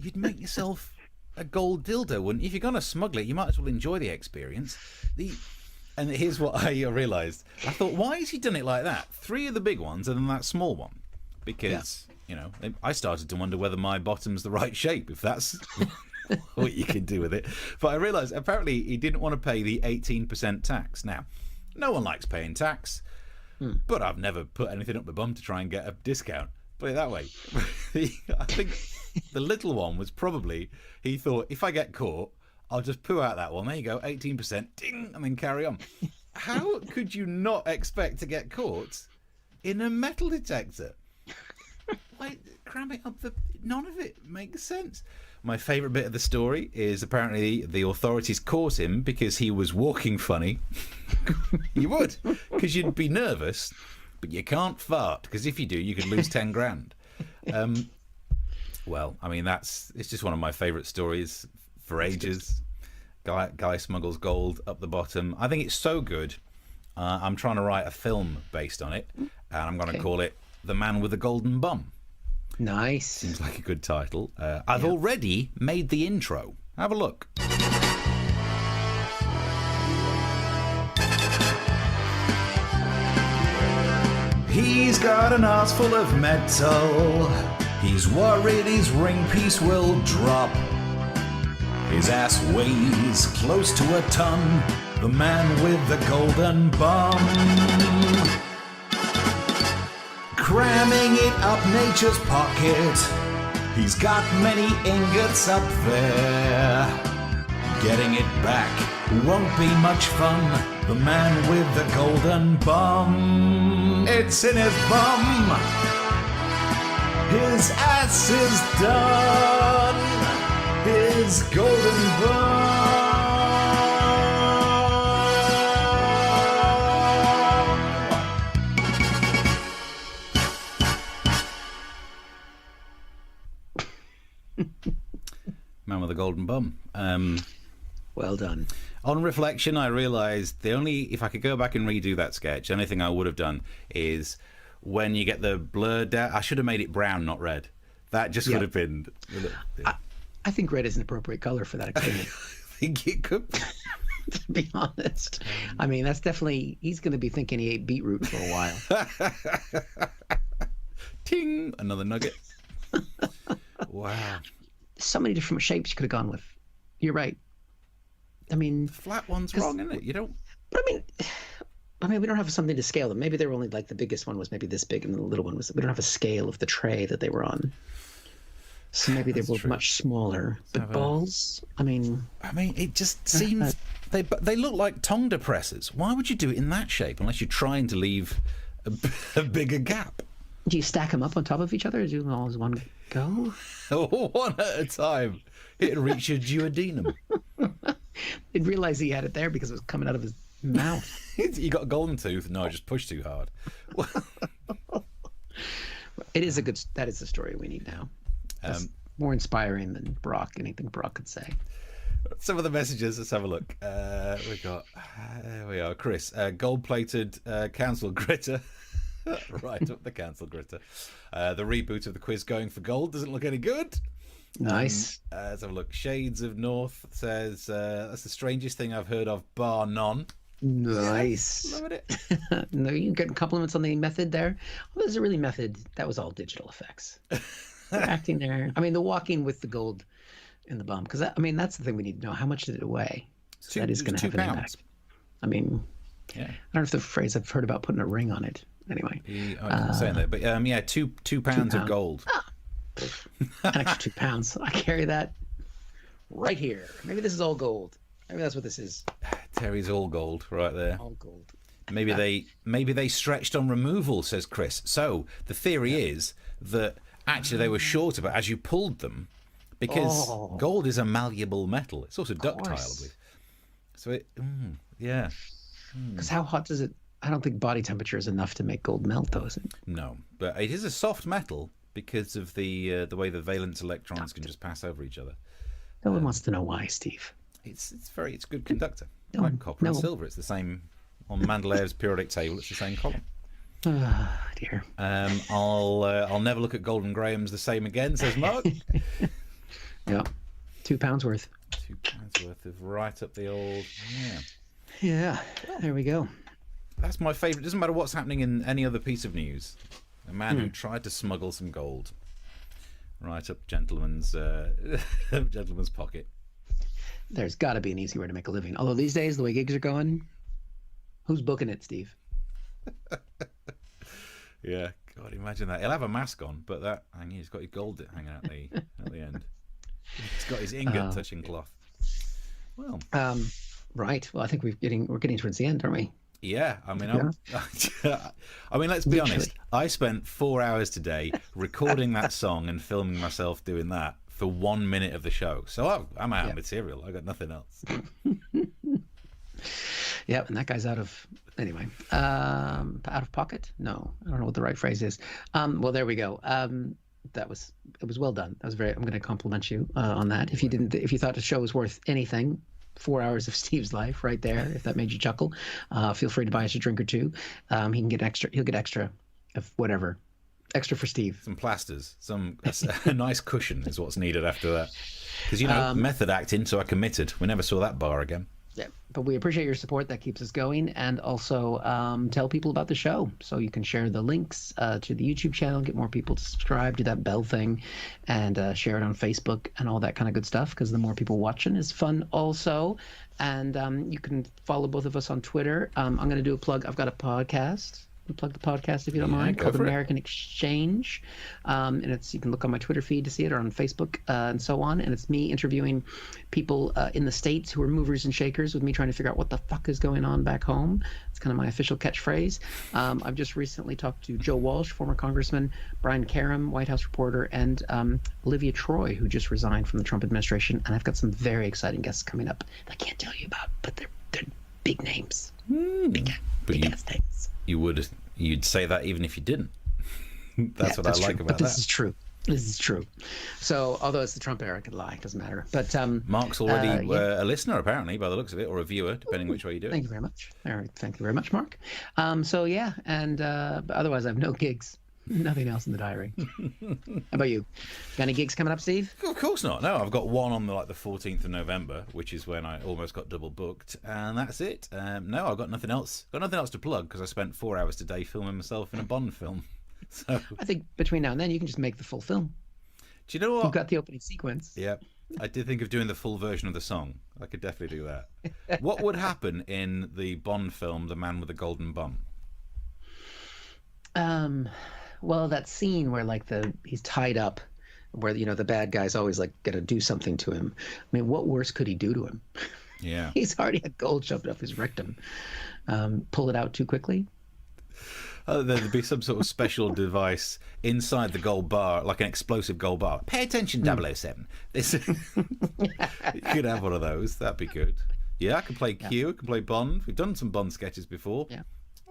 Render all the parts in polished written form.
you'd make yourself a gold dildo, wouldn't you? If you're going to smuggle it, you might as well enjoy the experience. And here's what I realised. I thought, why has he done it like that? 3 of the big ones and then that small one. Because, I started to wonder whether my bottom's the right shape, if that's what you can do with it. But I realised, apparently, he didn't want to pay the 18% tax. Now, no one likes paying tax, but I've never put anything up my bum to try and get a discount. Put it that way. I think the little one was probably, he thought, if I get caught, I'll just poo out that one. There you go, 18%, ding, and then carry on. How could you not expect to get caught in a metal detector? Like, cram it up none of it makes sense. My favourite bit of the story is apparently the authorities caught him because he was walking funny. You would, because you'd be nervous, but you can't fart, because if you do, you could lose 10 grand. Well, I mean, it's just one of my favourite stories for ages. Guy smuggles gold up the bottom. I think it's so good. I'm trying to write a film based on it, and I'm going to call it The Man with the Golden Bum. Nice. Seems like a good title. I've already made the intro. Have a look. He's got an arse full of metal. He's worried his ring piece will drop. His ass weighs close to a ton. The man with the golden bum. Cramming it up nature's pocket. He's got many ingots up there. Getting it back won't be much fun. The man with the golden bum. It's in his bum. His ass is done. His golden bum. Man with a golden bum. Well done. On reflection, I realised if I could go back and redo that sketch, the only thing I would have done is when you get the blurred out, I should have made it brown, not red. That just would have been. I think red is an appropriate color for that occasion. I think it could be. To be honest. I mean, that's definitely, he's going to be thinking he ate beetroot for a while. Ting! Another nugget. Wow. So many different shapes you could have gone with. You're right. I mean, the flat one's wrong, isn't it? You don't. But I mean, we don't have something to scale them. Maybe they were only like the biggest one was maybe this big, and the little one was. We don't have a scale of the tray that they were on. So maybe they were much smaller. But balls. I mean, it just seems they look like tongue depressors. Why would you do it in that shape unless you're trying to leave a bigger gap? Do you stack them up on top of each other, or do you all as one go? One at a time. It'll reach your duodenum. Didn't realize he had it there because it was coming out of his mouth. You got a golden tooth? No, I just pushed too hard. That is the story we need now. More inspiring than anything Brock could say. Some of the messages, let's have a look. There we are. Chris, gold-plated council gritter. Right up the council gritter. The reboot of the quiz going for gold doesn't look any good. Nice. Let's have a look. Shades of North says, that's the strangest thing I've heard of, bar none. Nice. Yeah, loving it. No, you getting compliments on the method there? Well, was it really method? That was all digital effects. Acting there. I mean, the walking with the gold in the bum. Because, that's the thing we need to know. How much did it weigh? So that is going to have an impact. I mean, I don't know if the phrase I've heard about putting a ring on it. Anyway. I'm saying that. But, 2 pounds of gold. An extra 2 pounds. I carry that right here. Maybe this is all gold. Maybe that's what this is. Terry's all gold right there. All gold. Maybe they stretched on removal, says Chris. So the theory is that actually they were shorter, but as you pulled them, because gold is a malleable metal, it's also ductile, I believe. So Because how hot does it? I don't think body temperature is enough to make gold melt, though, is it? No, but it is a soft metal because of the way the valence electrons can just pass over each other. No one wants to know why, Steve. It's a good conductor. Like copper and silver. It's the same on Mendeleev's periodic table. It's the same column. Oh, dear. I'll never look at Golden Grahams the same again, says Mark. Yeah, £2 worth. £2 worth of right up the old. Yeah. Yeah, there we go. That's my favourite. It doesn't matter what's happening in any other piece of news. A man who tried to smuggle some gold right up gentleman's pocket. There's got to be an easy way to make a living. Although these days, the way gigs are going, who's booking it, Steve? Yeah, God, imagine that. He'll have a mask on, but he's got his gold hanging out at the end. He's got his ingot touching cloth. Well, right. Well, I think we're getting towards the end, aren't we? Yeah, I mean, I mean, let's be honest. I spent 4 hours today recording that song and filming myself doing that for 1 minute of the show. So I'm out of material. I got nothing else. Yeah, and that guy's out of pocket. No, I don't know what the right phrase is. Well, there we go. It was well done. I'm going to compliment you on that. If you thought the show was worth anything, 4 hours of Steve's life right there. If that made you chuckle, feel free to buy us a drink or two. He'll get extra of whatever. Extra for Steve. Some plasters, a nice cushion is what's needed after that. Because, method acting, so I committed. We never saw that bar again. Yeah, but we appreciate your support. That keeps us going. And also tell people about the show. So you can share the links to the YouTube channel, get more people to subscribe, do that bell thing, and share it on Facebook and all that kind of good stuff, because the more people watching is fun also. And you can follow both of us on Twitter. I'm going to do a plug. I've got a podcast. Plug the podcast if you don't mind, called American Exchange, and you can look on my Twitter feed to see it, or on Facebook and so on. And it's me interviewing people in the States who are movers and shakers with me, trying to figure out what the fuck is going on back home. It's kind of my official catchphrase. I've just recently talked to Joe Walsh, former congressman, Brian Karem, White House reporter, and Olivia Troy, who just resigned from the Trump administration. And I've got some very exciting guests coming up that I can't tell you about, but they're big names, big ass names. You'd say that even if you didn't. That's what I like about that. But this is true. This is true. So, although it's the Trump era, I could lie. It doesn't matter. But Mark's already a listener, apparently, by the looks of it, or a viewer, depending which way you do it. Thank you very much. All right. Thank you very much, Mark. So, yeah. And but otherwise, I have no gigs. Nothing else in the diary. How about you? Got any gigs coming up, Steve? Of course not. No, I've got one on the 14th of November, which is when I almost got double booked, and that's it. No, I've got nothing else. Got nothing else to plug, because I spent 4 hours today filming myself in a Bond film. So I think between now and then you can just make the full film. Do you know what? You've got the opening sequence. Yeah, I did think of doing the full version of the song. I could definitely do that. What would happen in the Bond film, The Man with the Golden Bum? Well, that scene where he's tied up, where the bad guy's always got to do something to him. I mean, what worse could he do to him? Yeah, he's already had gold shoved up his rectum. Pull it out too quickly. There'd be some sort of special device inside the gold bar, like an explosive gold bar. Pay attention, 007. This you could have one of those. That'd be good. Yeah, I can play Q. I can play Bond. We've done some Bond sketches before. Yeah.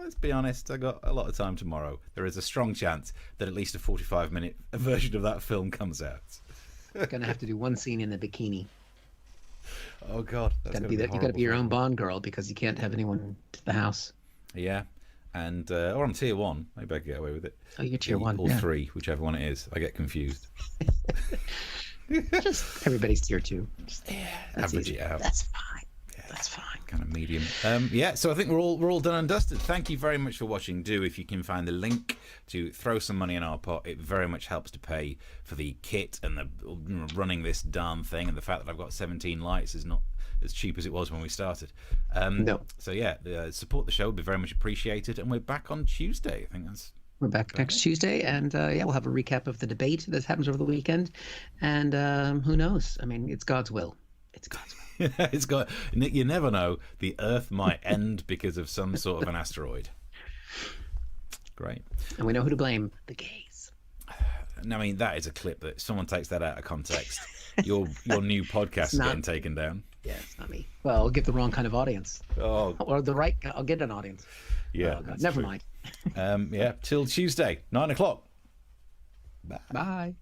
Let's be honest, I got a lot of time tomorrow. There is a strong chance that at least a 45-minute version of that film comes out. You're going to have to do one scene in a bikini. Oh, God. You've got to be your own Bond girl, because you can't have anyone to the house. Yeah. And or I'm tier 1. Maybe I can get away with it. Oh, you're tier 1. Or 3, whichever one it is. I get confused. Just everybody's tier 2. Average it out. That's fine. That's fine. Kind of medium. So I think we're all done and dusted. Thank you very much for watching. If you can find the link to throw some money in our pot, it very much helps to pay for the kit and the running this darn thing, and the fact that I've got 17 lights is not as cheap as it was when we started. No. So support the show would be very much appreciated, and we're back on Tuesday. I think we're back next Tuesday, and we'll have a recap of the debate that happens over the weekend, and who knows? I mean, it's God's will. It's God's will. You never know. The Earth might end because of some sort of an asteroid. Great. And we know who to blame: the gays. I mean, that is a clip that if someone takes that out of context, your new podcast is getting taken down. Yeah, it's not me. Well, I'll get the wrong kind of audience. Oh, or the right. I'll get an audience. Yeah. Never mind. Till Tuesday, 9:00. Bye.